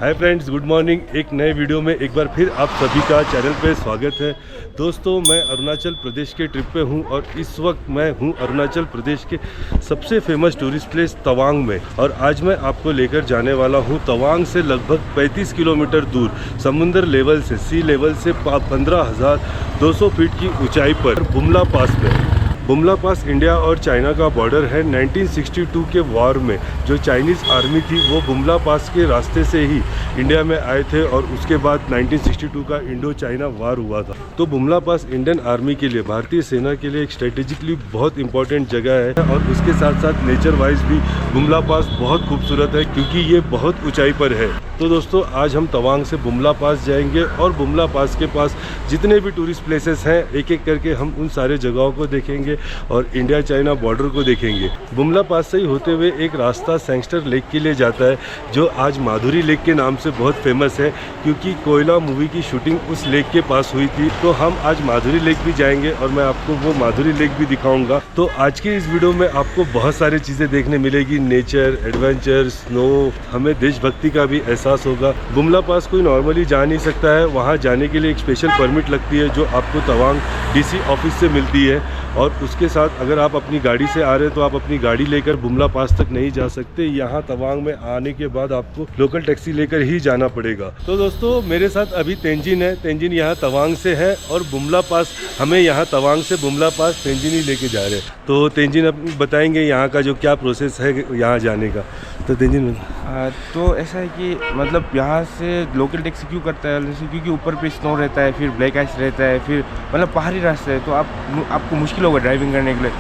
Hi friends, good morning. एक नए video में एक बार फिर आप सभी का चैनल पे स्वागत है। दोस्तों, मैं अरुणाचल प्रदेश के ट्रिप पे हूँ और इस वक्त मैं हूँ अरुणाचल प्रदेश के सबसे फेमस टूरिस्ट प्लेस तवांग में। और आज मैं आपको लेकर जाने वाला हूँ तवांग से लगभग 35 किलोमीटर दूर समुद्र लेवल से, सी लेवल से 15,200 फीट की ऊंचाई पर बुमला पास पे। बुमला पास इंडिया और चाइना का बॉर्डर है। 1962 के वॉर में जो चाइनीज़ आर्मी थी वो बुमला पास के रास्ते से ही इंडिया में आए थे और उसके बाद 1962 का इंडो चाइना वॉर हुआ था। तो बुमला पास इंडियन आर्मी के लिए, भारतीय सेना के लिए एक स्ट्रेटेजिकली बहुत इंपॉर्टेंट जगह है और उसके साथ साथ नेचर वाइज भी बुमला पास बहुत खूबसूरत है क्योंकि ये बहुत ऊंचाई पर है। तो दोस्तों, आज हम तवांग से बुमला पास जाएंगे और बुमला पास के पास जितने भी टूरिस्ट प्लेसेस हैं एक एक करके हम उन सारे जगहों को देखेंगे और इंडिया चाइना बॉर्डर को देखेंगे। बुमला पास से ही होते हुए एक रास्ता सैंगस्टर लेक के लिए जाता है जो आज माधुरी लेक के नाम से बहुत फेमस है क्योंकि कोयला मूवी की शूटिंग उस लेक के पास हुई थी। तो हम आज माधुरी लेक भी जाएंगे और मैं आपको वो माधुरी लेक भी दिखाऊंगा। तो आज के इस वीडियो में आपको बहुत सारी चीज़ें देखने मिलेगी, नेचर, एडवेंचर, स्नो, हमें देशभक्ति का भी एहसास होगा। बुमला पास कोई नॉर्मली जा नहीं सकता है, वहाँ जाने के लिए एक स्पेशल परमिट लगती है जो आपको तवांग DC ऑफिस से मिलती है। और उसके साथ अगर आप अपनी गाड़ी से आ रहे हैं तो आप अपनी गाड़ी लेकर बुमला पास तक नहीं जा सकते। यहाँ तवांग में आने के बाद आपको लोकल टैक्सी लेकर ही जाना पड़ेगा। तो दोस्तों, मेरे साथ अभी तेंजिन है। तेंजिन यहाँ तवांग से है और बुमला पास हमें यहाँ तवांग से बुमला पास तेंजिन ही लेके जा रहे हैं। तो तेंजिन अब बताएंगे यहाँ का जो क्या प्रोसेस है यहाँ जाने का। तो तेंजिन, तो ऐसा है कि मतलब यहाँ से लोकल टैक्सी क्यों करता है, क्योंकि ऊपर पे स्नो रहता है, फिर ब्लैक आइस रहता है, फिर मतलब पहाड़ी रास्ता है तो आपको मुश्किल होगा ड्राइविंग करने के लिए,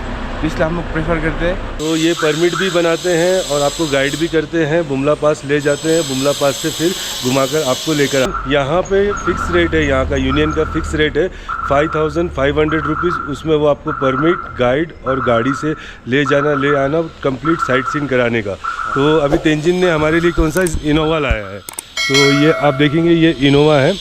तो इसलिए हम लोग प्रेफर करते हैं। तो ये परमिट भी बनाते हैं और आपको गाइड भी करते हैं, बुमला पास ले जाते हैं, बुमला पास से फिर घुमाकर आपको लेकर। यहाँ पे फिक्स रेट है, यहाँ का यूनियन का फिक्स रेट है 5,500 रुपीज़। उसमें वो आपको परमिट, गाइड और गाड़ी से ले जाना ले आना, कंप्लीट साइट सीइंग कराने का। तो अभी तेंजिन ने हमारे लिए कौन सा इनोवा लाया है, तो ये आप देखेंगे ये इनोवा है।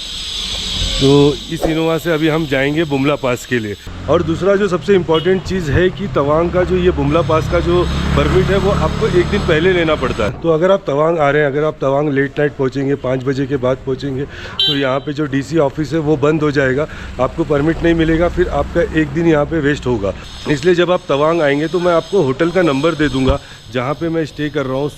तो इस इनोवा से अभी हम जाएंगे बुमला पास के लिए। और दूसरा जो सबसे इम्पॉर्टेंट चीज़ है कि तवांग का जो ये बुमला पास का जो परमिट है वो आपको एक दिन पहले लेना पड़ता है। तो अगर आप तवांग आ रहे हैं, अगर आप तवांग लेट नाइट पहुंचेंगे, 5 बजे के बाद पहुंचेंगे, तो यहाँ पे जो DC ऑफिस है वो बंद हो जाएगा, आपको परमिट नहीं मिलेगा, फिर आपका एक दिन यहाँ पे वेस्ट होगा। इसलिए जब आप तवांग आएंगे तो मैं आपको होटल का नंबर दे दूँगा जहाँ पे मैं स्टे कर रहा हूँ।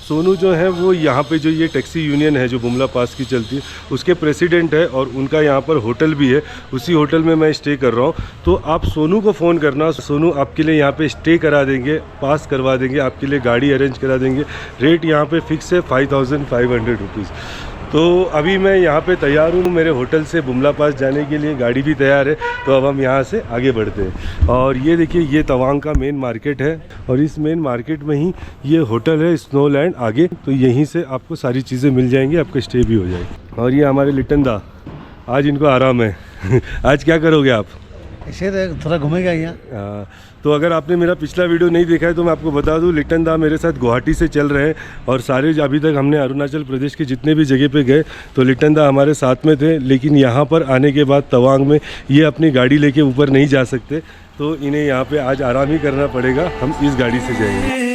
सोनू जो है वो यहाँ पे जो ये टैक्सी यूनियन है जो बुमला पास की चलती है उसके प्रेसिडेंट है और उनका यहाँ पर होटल भी है, उसी होटल में मैं स्टे कर रहा हूँ। तो आप सोनू को फ़ोन करना, सोनू आपके लिए यहाँ पे स्टे करा देंगे, पास करवा देंगे, आपके लिए गाड़ी अरेंज करा देंगे। रेट यहाँ पे फिक्स है 5,500 रुपीज़। तो अभी मैं यहाँ पे तैयार हूँ मेरे होटल से बुमला पास जाने के लिए, गाड़ी भी तैयार है। तो अब हम यहाँ से आगे बढ़ते हैं। और ये देखिए, ये तवांग का मेन मार्केट है और इस मेन मार्केट में ही ये होटल है स्नोलैंड आगे। तो यहीं से आपको सारी चीज़ें मिल जाएंगी, आपका स्टे भी हो जाएगी। और ये हमारे लिटन दा, आज इनको आराम है आज क्या करोगे आप? ऐसे थोड़ा घूमेगा यहाँ। तो अगर आपने मेरा पिछला वीडियो नहीं देखा है तो मैं आपको बता दूं, लिटन दा मेरे साथ गुवाहाटी से चल रहे हैं और सारे अभी तक हमने अरुणाचल प्रदेश के जितने भी जगह पे गए तो लिटन दा हमारे साथ में थे। लेकिन यहाँ पर आने के बाद तवांग में ये अपनी गाड़ी लेके ऊपर नहीं जा सकते, तो इन्हें यहाँ पे आज आराम ही करना पड़ेगा। हम इस गाड़ी से जाएंगे।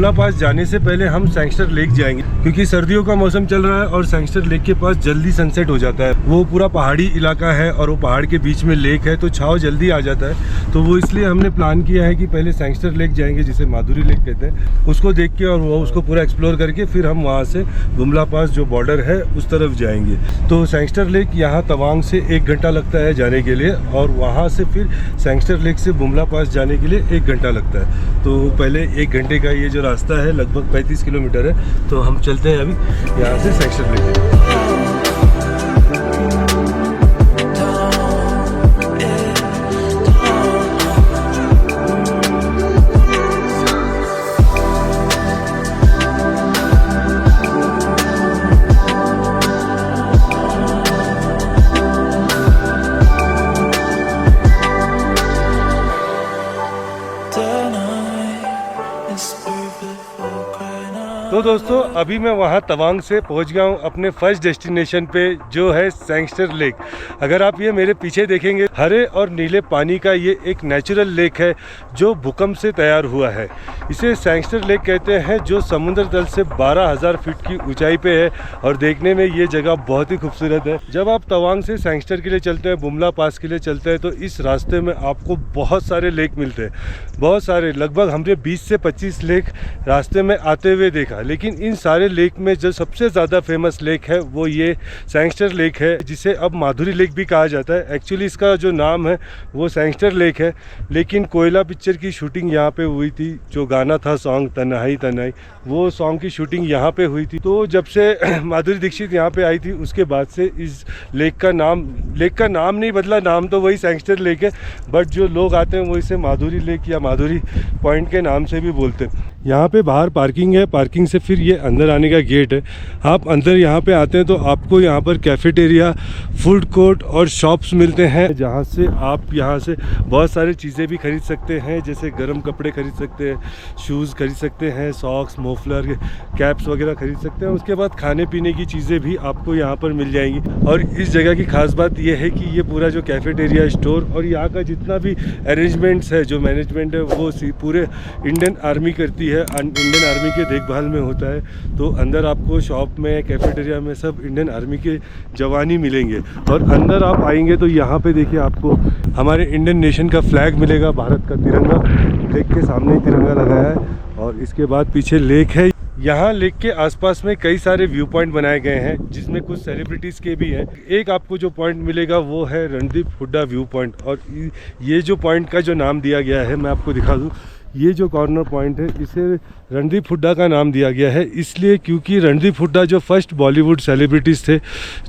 बुमला पास जाने से पहले हम सैंगस्टर लेक जाएंगे, क्योंकि सर्दियों का मौसम चल रहा है और सैंगस्टर लेक के पास जल्दी सनसेट हो जाता है। वो पूरा पहाड़ी इलाका है और वो पहाड़ के बीच में लेक है, तो छाव जल्दी आ जाता है। तो वो इसलिए हमने प्लान किया है कि पहले सैंगस्टर लेक जाएंगे, जिसे माधुरी लेक कहते हैं, उसको देख के और वो उसको पूरा एक्सप्लोर करके फिर हम वहाँ से बुमला पास जो बॉर्डर है उस तरफ जाएंगे। तो सैंगस्टर लेक यहाँ तवांग से 1 घंटा लगता है जाने के लिए, और वहाँ से फिर सैंगस्टर लेक से बुमला पास जाने के लिए 1 घंटा लगता है। तो पहले 1 घंटे का ये जो रास्ता है लगभग 35 किलोमीटर है। तो हम चलते हैं अभी यहाँ से सैंगस्टर लेक। तो दोस्तों अभी मैं वहाँ तवांग से पहुँच गया हूँ अपने फर्स्ट डेस्टिनेशन पे, जो है सैंगस्टर लेक। अगर आप ये मेरे पीछे देखेंगे, हरे और नीले पानी का ये एक नेचुरल लेक है जो भूकंप से तैयार हुआ है। इसे सैंगस्टर लेक कहते हैं, जो समुद्र तल से 12,000 फीट की ऊंचाई पे है और देखने में ये जगह बहुत ही खूबसूरत है। जब आप तवांग से सैंगस्टर के लिए चलते हैं, बुमला पास के लिए चलते हैं, तो इस रास्ते में आपको बहुत सारे लेक मिलते हैं, बहुत सारे, लगभग हमने 20 से 25 लेक रास्ते में आते हुए देखा। लेकिन इन सारे लेक में जो सबसे ज़्यादा फेमस लेक है वो ये सैंगस्टर लेक है, जिसे अब माधुरी लेक भी कहा जाता है। एक्चुअली इसका जो नाम है वो सैंगस्टर लेक है, लेकिन कोयला पिक्चर की शूटिंग यहाँ पे हुई थी। जो गाना था सॉन्ग तन्हाई तन्हाई, वो सॉन्ग की शूटिंग यहाँ पे हुई थी। तो जब से माधुरी दीक्षित यहाँ पे आई थी उसके बाद से इस लेक का नाम नहीं बदला, नाम तो वही सैंगस्टर लेक है, बट जो लोग आते हैं वो इसे माधुरी लेक या माधुरी पॉइंट के नाम से भी बोलते हैं। यहाँ पे बाहर पार्किंग है, पार्किंग से फिर ये अंदर आने का गेट है। आप अंदर यहाँ पे आते हैं तो आपको यहाँ पर कैफेटेरिया, फूड कोर्ट और शॉप्स मिलते हैं, जहाँ से आप यहाँ से बहुत सारी चीज़ें भी खरीद सकते हैं, जैसे गर्म कपड़े खरीद सकते हैं, शूज़ खरीद सकते हैं, सॉक्स, मोफलर, कैप्स वगैरह खरीद सकते हैं। उसके बाद खाने पीने की चीज़ें भी आपको यहाँ पर मिल जाएंगी। और इस जगह की खास बात यह है कि ये पूरा जो कैफेटेरिया, स्टोर और यहाँ का जितना भी अरेंजमेंट्स है, जो मैनेजमेंट है, वो पूरे इंडियन आर्मी करती है, इंडियन आर्मी के देखभाल में होता है। तो अंदर आपको शॉप में, कैफेटेरिया में सब इंडियन आर्मी के जवान ही मिलेंगे। और अंदर आप आएंगे तो यहाँ पे देखिए आपको हमारे इंडियन नेशन का फ्लैग मिलेगा, भारत का तिरंगा, लेक के सामने ही तिरंगा लगाया है। और इसके बाद पीछे लेक है। यहाँ लेक के आसपास में कई सारे व्यू पॉइंट बनाए गए हैं, जिसमें कुछ सेलिब्रिटीज़ के भी हैं। एक आपको जो पॉइंट मिलेगा वो है रणदीप हुड्डा व्यू पॉइंट। और ये जो पॉइंट का जो नाम दिया गया है, मैं आपको दिखा दूँ, ये जो कॉर्नर पॉइंट है इसे रणदीप हुड्डा का नाम दिया गया है, इसलिए क्योंकि रणदीप हुड्डा जो फर्स्ट बॉलीवुड सेलिब्रिटीज़ थे,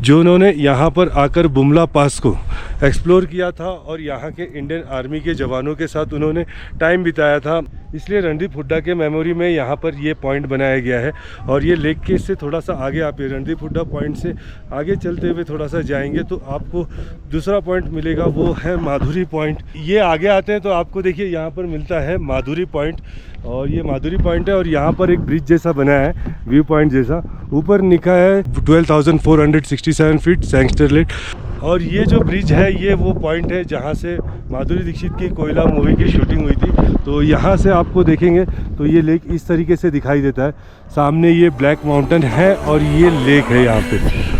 जो उन्होंने यहाँ पर आकर बुमला पास को एक्सप्लोर किया था और यहाँ के इंडियन आर्मी के जवानों के साथ उन्होंने टाइम बिताया था, इसलिए रणदीप हुड्डा के मेमोरी में यहाँ पर ये पॉइंट बनाया गया है। और ये लेक के से थोड़ा सा आगे आप रणदीप हुड्डा पॉइंट से आगे चलते हुए थोड़ा सा जाएंगे तो आपको दूसरा पॉइंट मिलेगा, वो है माधुरी पॉइंट। ये आगे आते हैं तो आपको देखिए यहाँ पर मिलता है माधुरी पॉइंट, और ये माधुरी पॉइंट है। और यहाँ पर एक ब्रिज जैसा बना है, व्यू पॉइंट जैसा, ऊपर लिखा है 12,467 फीट सैंगस्टर लेक। और ये जो ब्रिज है ये वो पॉइंट है जहाँ से माधुरी दीक्षित की कोयला मूवी की शूटिंग हुई थी। तो यहाँ से आपको देखेंगे तो ये लेक इस तरीके से दिखाई देता है। सामने ये ब्लैक माउंटेन है और ये लेक है यहाँ पे।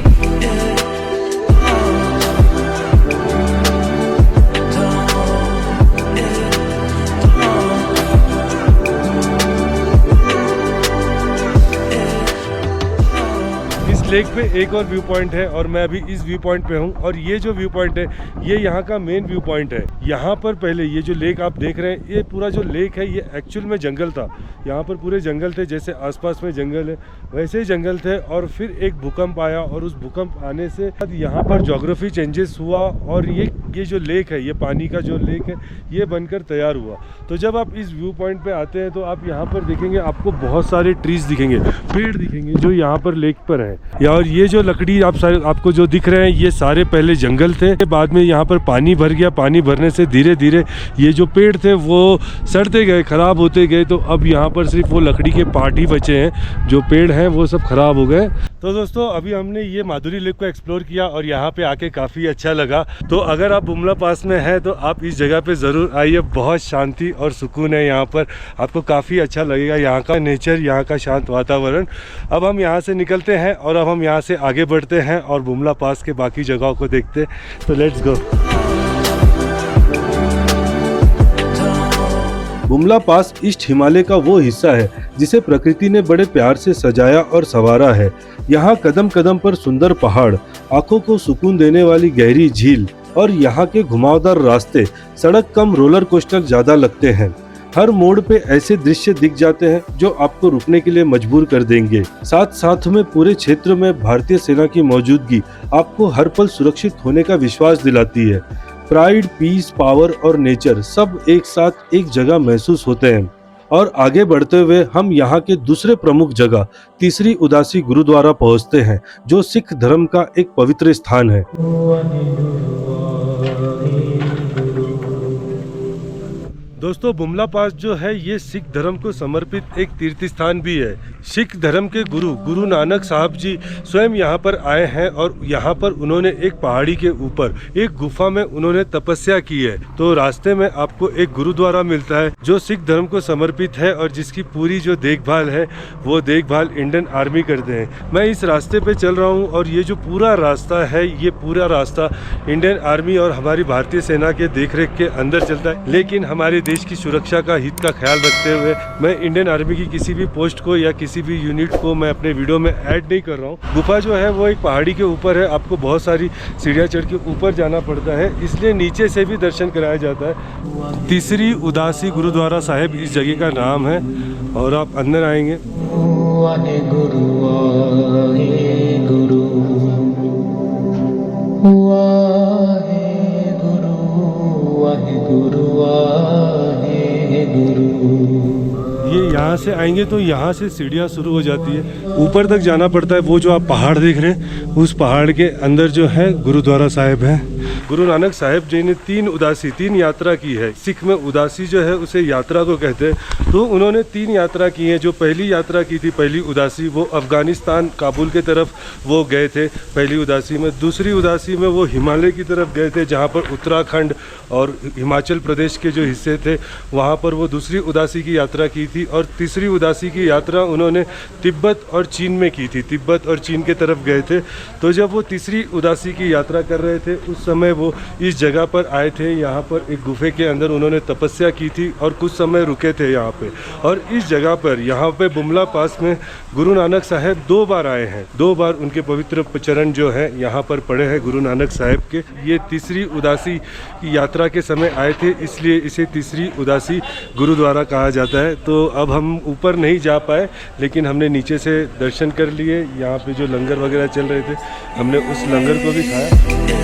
लेक पे एक और व्यू पॉइंट है और मैं अभी इस व्यू पॉइंट पे हूँ। और ये जो व्यू पॉइंट है ये यहाँ का मेन व्यू पॉइंट है। यहाँ पर पहले ये जो लेक आप देख रहे हैं, ये पूरा जो लेक है ये एक्चुअल में जंगल था। यहाँ पर पूरे जंगल थे, जैसे आसपास में जंगल है वैसे ही जंगल थे। और फिर एक भूकंप आया और उस भूकंप आने से यहाँ पर ज्योग्राफी चेंजेस हुआ और ये जो लेक है, ये पानी का जो लेक है, ये बनकर तैयार हुआ। तो जब आप इस व्यू पॉइंट पे आते हैं तो आप यहाँ पर देखेंगे, आपको बहुत सारे ट्रीज दिखेंगे, पेड़ दिखेंगे जो यहाँ पर लेक पर हैं। और ये जो लकड़ी आपको जो दिख रहे हैं, ये सारे पहले जंगल थे, बाद में यहाँ पर पानी भर गया। पानी भरने से धीरे धीरे ये जो पेड़ थे वो सड़ते गए, ख़राब होते गए। तो अब यहाँ पर सिर्फ वो लकड़ी के पार्ट ही बचे हैं, जो पेड़ हैं वो सब ख़राब हो गए। तो दोस्तों अभी हमने ये माधुरी लेक को एक्सप्लोर किया और यहाँ पे आके काफ़ी अच्छा लगा। तो अगर आप बुमला पास में हैं तो आप इस जगह पे ज़रूर आइए। बहुत शांति और सुकून है यहाँ पर, आपको काफ़ी अच्छा लगेगा। यहाँ का नेचर, यहाँ का शांत वातावरण। अब हम यहाँ से निकलते हैं और अब हम यहाँ से आगे बढ़ते हैं और बुमला पास के बाकी जगहों को देखते हैं। तो let's go. Bumla pass east Himalaya का वो हिस्सा है जिसे प्रकृति ने बड़े प्यार से सजाया और संवारा है। यहाँ कदम कदम पर सुंदर पहाड़, आंखों को सुकून देने वाली गहरी झील और यहाँ के घुमावदार रास्ते सड़क कम रोलर कोस्टर ज्यादा लगते हैं। हर मोड़ पे ऐसे दृश्य दिख जाते हैं जो आपको रुकने के लिए मजबूर कर देंगे। साथ साथ में पूरे क्षेत्र में भारतीय सेना की मौजूदगी आपको हर पल सुरक्षित होने का विश्वास दिलाती है। प्राइड, पीस, पावर और नेचर सब एक साथ एक जगह महसूस होते हैं। और आगे बढ़ते हुए हम यहाँ के दूसरे प्रमुख जगह तीसरी उदासी गुरुद्वारा पहुँचते हैं, जो सिख धर्म का एक पवित्र स्थान है। दोस्तों बुमला पास जो है ये सिख धर्म को समर्पित एक तीर्थ स्थान भी है। सिख धर्म के गुरु नानक साहब जी स्वयं यहाँ पर आए हैं और यहाँ पर उन्होंने एक पहाड़ी के ऊपर एक गुफा में उन्होंने तपस्या की है। तो रास्ते में आपको एक गुरुद्वारा मिलता है जो सिख धर्म को समर्पित है और जिसकी पूरी जो देखभाल है वो देखभाल इंडियन आर्मी करते हैं। मैं इस रास्ते पे चल रहा हूँ और ये जो पूरा रास्ता है ये पूरा रास्ता इंडियन आर्मी और हमारी भारतीय सेना के देखरेख के अंदर चलता है। लेकिन हमारे देश की सुरक्षा का हित का ख्याल रखते हुए मैं इंडियन आर्मी की किसी भी पोस्ट को या किसी भी यूनिट को मैं अपने वीडियो में ऐड नहीं कर रहा हूँ। गुफा जो है वो एक पहाड़ी के ऊपर है, आपको बहुत सारी सीढ़ियाँ चढ़ के ऊपर जाना पड़ता है, इसलिए नीचे से भी दर्शन कराया जाता है। तीसरी उदासी गुरुद्वारा साहिब इस जगह का नाम है और आप अंदर आएंगे। ये यहाँ से आएंगे तो यहाँ से सीढ़ियाँ शुरू हो जाती है, ऊपर तक जाना पड़ता है। वो जो आप पहाड़ देख रहे हैं उस पहाड़ के अंदर जो है गुरुद्वारा साहिब है। गुरु नानक साहिब जी ने तीन यात्रा की है। सिख में उदासी जो है उसे यात्रा को कहते हैं। तो उन्होंने 3 यात्रा की है। जो पहली यात्रा की थी, पहली उदासी, वो अफगानिस्तान काबुल के तरफ वो गए थे पहली उदासी में। दूसरी उदासी में वो हिमालय की तरफ गए थे जहाँ पर उत्तराखंड और हिमाचल प्रदेश के जो हिस्से थे वहाँ पर वो दूसरी उदासी की यात्रा की थी। और तीसरी उदासी की यात्रा उन्होंने तिब्बत और चीन में की थी, तिब्बत और चीन के तरफ गए थे। तो जब वो तीसरी उदासी की यात्रा कर रहे थे उस समय वो इस जगह पर आए थे। यहाँ पर एक गुफे के अंदर उन्होंने तपस्या की थी और कुछ समय रुके थे यहाँ पे। और इस जगह पर यहाँ पे बुमला पास में गुरु नानक साहब 2 बार आए हैं। 2 बार उनके पवित्र चरण जो है यहाँ पर पड़े हैं गुरु नानक साहब के। ये तीसरी उदासी की यात्रा के समय आए थे, इसलिए इसे तीसरी उदासी गुरुद्वारा कहा जाता है। तो अब हम ऊपर नहीं जा पाए लेकिन हमने नीचे से दर्शन कर लिए। यहाँ पे जो लंगर वगैरह चल रहे थे हमने उस लंगर को भी खाया।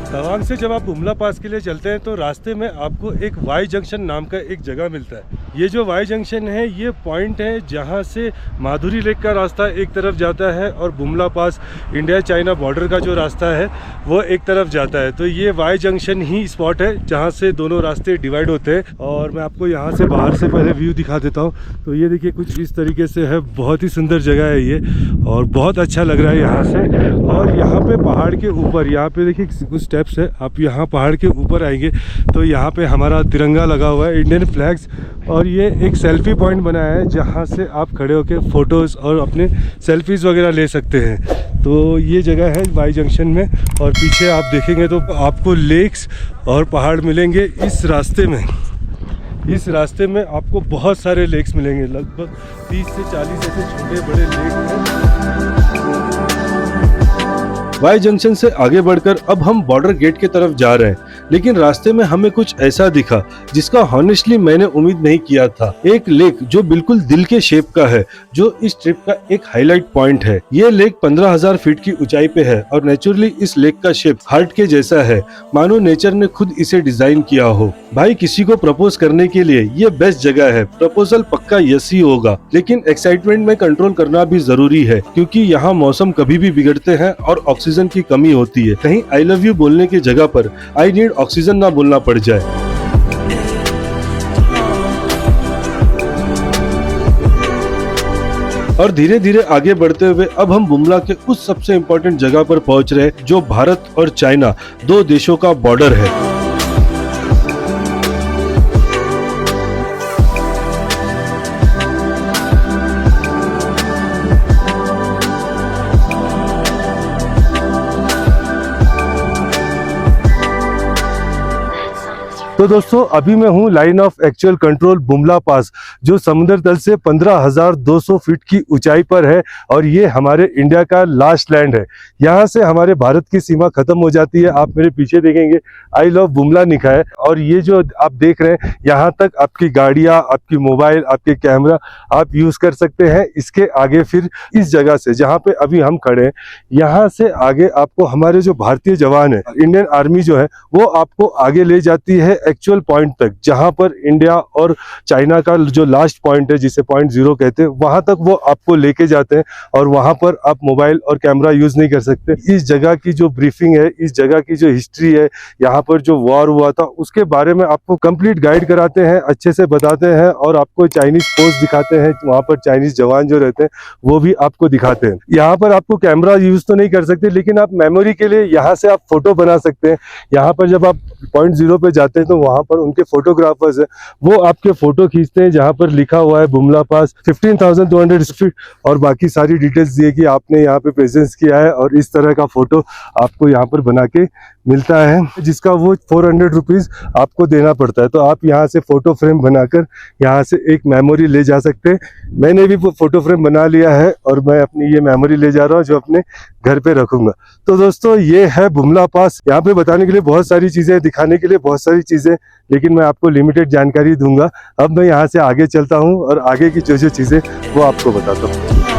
तवांग से जब आप बुमला पास के लिए चलते हैं तो रास्ते में आपको एक वाई जंक्शन नाम का एक जगह मिलता है। ये जो वाई जंक्शन है ये पॉइंट है जहाँ से माधुरी लेक का रास्ता एक तरफ जाता है और बुमला पास इंडिया चाइना बॉर्डर का जो रास्ता है वो एक तरफ जाता है। तो ये वाई जंक्शन ही स्पॉट है जहाँ से दोनों रास्ते डिवाइड होते हैं। और मैं आपको यहाँ से बाहर से पहले व्यू दिखा देता हूँ। तो ये देखिए कुछ इस तरीके से है, बहुत ही सुंदर जगह है ये और बहुत अच्छा लग रहा है यहाँ से। और यहाँ पे पहाड़ के ऊपर, यहाँ पे देखिए कुछ स्टेप्स है, आप यहाँ पहाड़ के ऊपर आएंगे तो यहाँ पे हमारा तिरंगा लगा हुआ है, इंडियन फ्लैग्स। और ये एक सेल्फी पॉइंट बनाया है जहाँ से आप खड़े होकर फ़ोटोज़ और अपने सेल्फीज़ वगैरह ले सकते हैं। तो ये जगह है वाई जंक्शन में। और पीछे आप देखेंगे तो आपको लेक्स और पहाड़ मिलेंगे इस रास्ते में। इस रास्ते में आपको बहुत सारे लेक्स मिलेंगे, लगभग 30 से 40 ऐसे छोटे बड़े लेक हैं। वाई जंक्शन से आगे बढ़कर अब हम बॉर्डर गेट की तरफ जा रहे हैं, लेकिन रास्ते में हमें कुछ ऐसा दिखा जिसका हॉनेस्टली मैंने उम्मीद नहीं किया था। एक लेक जो बिल्कुल दिल के शेप का है, जो इस ट्रिप का एक हाईलाइट पॉइंट है। ये लेक 15,000 फीट की ऊंचाई पे है और नेचुरली इस लेक का शेप हार्ट के जैसा है, मानो नेचर ने खुद इसे डिजाइन किया हो। भाई किसी को प्रपोज करने के लिए ये बेस्ट जगह है। प्रपोजल पक्का यस ही होगा, लेकिन एक्साइटमेंट में कंट्रोल करना भी जरूरी है क्योंकि यहाँ मौसम कभी भी बिगड़ते हैं और ऑक्सीजन की कमी होती है। कहीं आई लव यू बोलने की जगह पर आई नीड ऑक्सीजन ना बोलना पड़ जाए। और धीरे धीरे आगे बढ़ते हुए अब हम बुमला के उस सबसे इम्पोर्टेंट जगह पर पहुंच रहे हैं जो भारत और चाइना दो देशों का बॉर्डर है। तो दोस्तों अभी मैं हूँ line of actual control Bumla pass, जो समुद्र तल से 15,200 फीट की ऊंचाई पर है और ये हमारे इंडिया का लास्ट लैंड है। यहाँ से हमारे भारत की सीमा खत्म हो जाती है। आप मेरे पीछे देखेंगे आई लव बुमला लिखा है और ये जो आप देख रहे हैं यहाँ तक आपकी गाड़ियाँ, आपकी मोबाइल, आपके कैमरा आप यूज कर सकते हैं। इसके आगे फिर इस जगह से जहाँ पे अभी हम खड़े हैं, यहाँ से आगे आपको हमारे जो भारतीय जवान है, इंडियन आर्मी जो है, वो आपको आगे ले जाती है एक्चुअल पॉइंट तक, जहां पर इंडिया और चाइना का जो लास्ट पॉइंट है जिसे पॉइंट 0 कहते हैं, वहां तक वो आपको लेके जाते हैं और वहां पर आप मोबाइल और कैमरा यूज नहीं कर सकते। इस जगह की जो ब्रीफिंग है, इस जगह की जो हिस्ट्री है, यहाँ पर जो वॉर हुआ था उसके बारे में आपको कंप्लीट गाइड कराते हैं, अच्छे से बताते हैं और आपको चाइनीज पोस्ट दिखाते हैं। वहां पर चाइनीज जवान जो रहते हैं वो भी आपको दिखाते हैं। यहाँ पर आपको कैमरा यूज तो नहीं कर सकते, लेकिन आप मेमोरी के लिए यहाँ से आप फोटो बना सकते हैं। यहाँ पर जब आप पॉइंट 0 पे जाते हैं तो वहां पर उनके फोटोग्राफर्स है, वो आपके फोटो खींचते हैं जहां पर लिखा हुआ है बुमला पास 15,200 फीट और बाकी सारी डिटेल्स दिए कि आपने यहाँ पे प्रेजेंस किया है और इस तरह का फोटो आपको यहाँ पर बना के मिलता है, जिसका वो 400 रुपीज आपको देना पड़ता है। तो आप यहाँ से फोटो फ्रेम बनाकर यहाँ से एक मेमोरी ले जा सकते हैं। मैंने भी वो फोटो फ्रेम बना लिया है और मैं अपनी ये मेमोरी ले जा रहा हूँ जो अपने घर पे रखूंगा। तो दोस्तों ये है बुमला पास। यहाँ पे बताने के लिए बहुत सारी चीजें, दिखाने के लिए बहुत सारी चीजें, लेकिन मैं आपको लिमिटेड जानकारी दूंगा। अब मैं यहाँ से आगे चलता हूँ और आगे की जो जो चीजें वो आपको बताता हूँ।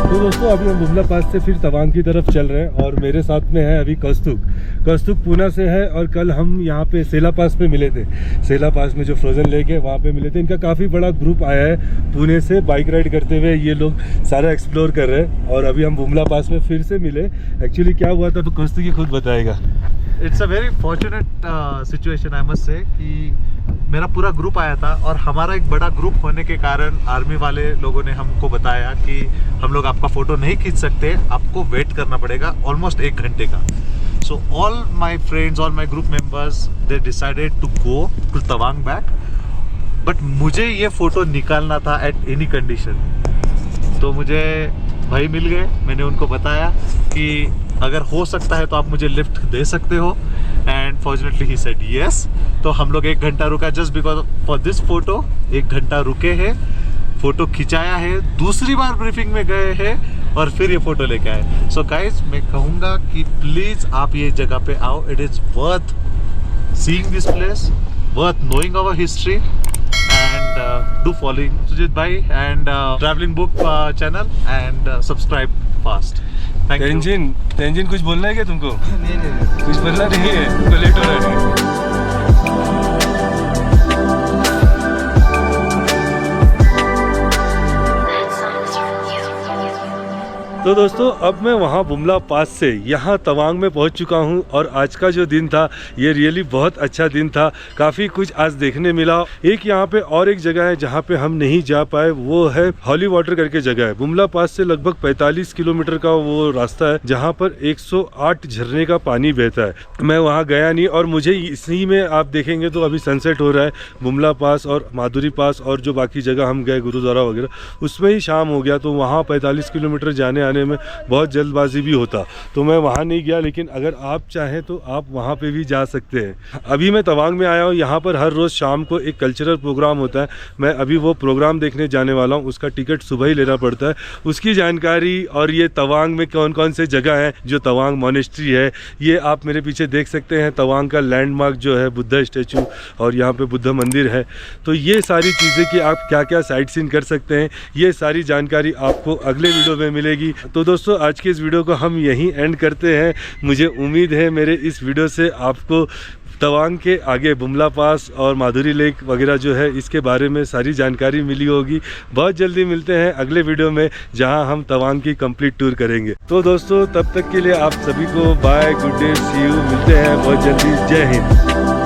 तो दोस्तों अभी हम बुमला पास से फिर तवांग की तरफ चल रहे हैं और मेरे साथ में है अभी कौस्तुभ पूना से है और कल हम यहाँ पे सेला पास पे मिले थे। सेला पास में जो फ्रोजन लेक है वहाँ पे मिले थे। इनका काफ़ी बड़ा ग्रुप आया है पुणे से, बाइक राइड करते हुए ये लोग सारा एक्सप्लोर कर रहे हैं और अभी हम बुमला पास में फिर से मिले। एक्चुअली क्या हुआ था तो कौस्तुभ ही खुद बताएगा। It's a very fortunate situation I must say कि मेरा पूरा ग्रुप आया था और हमारा एक बड़ा ग्रुप होने के कारण आर्मी वाले लोगों ने हमको बताया कि हम लोग आपका फ़ोटो नहीं खींच सकते, आपको वेट करना पड़ेगा ऑलमोस्ट 1 घंटे का। So all my friends, all my group members, they decided to go to Tawang back, but मुझे ये फ़ोटो निकालना था एट एनी कंडीशन। तो मुझे भाई मिल गए, मैंने उनको बताया कि अगर हो सकता है तो आप मुझे लिफ्ट दे सकते हो, and fortunately he said yes. तो हम लोग 1 घंटा रुका just because for this photo. 1 घंटा रुके हैं, फोटो खिंचाया है, दूसरी बार ब्रीफिंग में गए हैं और फिर ये फोटो लेके आए। सो गाइज मैं कहूँगा कि प्लीज़ आप ये जगह पे आओ। It is worth seeing this place, worth knowing our history, and do following Sujit bhai and traveling book channel and subscribe fast. Thank you. Tenzin कुछ बोलना है क्या तुमको? नहीं कुछ बोलना नहीं है, तो लेट हो रहा है। तो दोस्तों अब मैं वहाँ बुमला पास से यहाँ तवांग में पहुँच चुका हूँ और आज का जो दिन था ये रियली बहुत अच्छा दिन था। काफ़ी कुछ आज देखने मिला। एक यहाँ पे और एक जगह है जहाँ पे हम नहीं जा पाए, वो है हॉली वाटर करके जगह है। बुमला पास से लगभग 45 किलोमीटर का वो रास्ता है जहाँ पर 108 झरने का पानी बहता है। मैं वहाँ गया नहीं और मुझे इसी में आप देखेंगे तो अभी सनसेट हो रहा है। बुमला पास और माधुरी पास और जो बाकी जगह हम गए गुरुद्वारा वगैरह, उसमें ही शाम हो गया। तो वहाँ 45 किलोमीटर जाने में बहुत जल्दबाजी भी होता, तो मैं वहाँ नहीं गया। लेकिन अगर आप चाहें तो आप वहाँ पे भी जा सकते हैं। अभी मैं तवांग में आया हूँ। यहाँ पर हर रोज़ शाम को एक कल्चरल प्रोग्राम होता है। मैं अभी वो प्रोग्राम देखने जाने वाला हूँ। उसका टिकट सुबह ही लेना पड़ता है। उसकी जानकारी और ये तवांग में कौन कौन से जगह हैं, जो तवांग मॉनेस्ट्री है, ये आप मेरे पीछे देख सकते हैं। तवांग का लैंडमार्क जो है बुद्धा स्टैचू और यहाँ पे बुद्धा मंदिर है। तो ये सारी चीज़ें कि आप क्या क्या साइट सीन कर सकते हैं, ये सारी जानकारी आपको अगले वीडियो में मिलेगी। तो दोस्तों आज के इस वीडियो को हम यहीं एंड करते हैं। मुझे उम्मीद है मेरे इस वीडियो से आपको तवांग के आगे बुमला पास और माधुरी लेक वगैरह जो है इसके बारे में सारी जानकारी मिली होगी। बहुत जल्दी मिलते हैं अगले वीडियो में जहां हम तवांग की कंप्लीट टूर करेंगे। तो दोस्तों तब तक के लिए आप सभी को bye, good day, see you, मिलते हैं बहुत जल्दी। जय हिंद।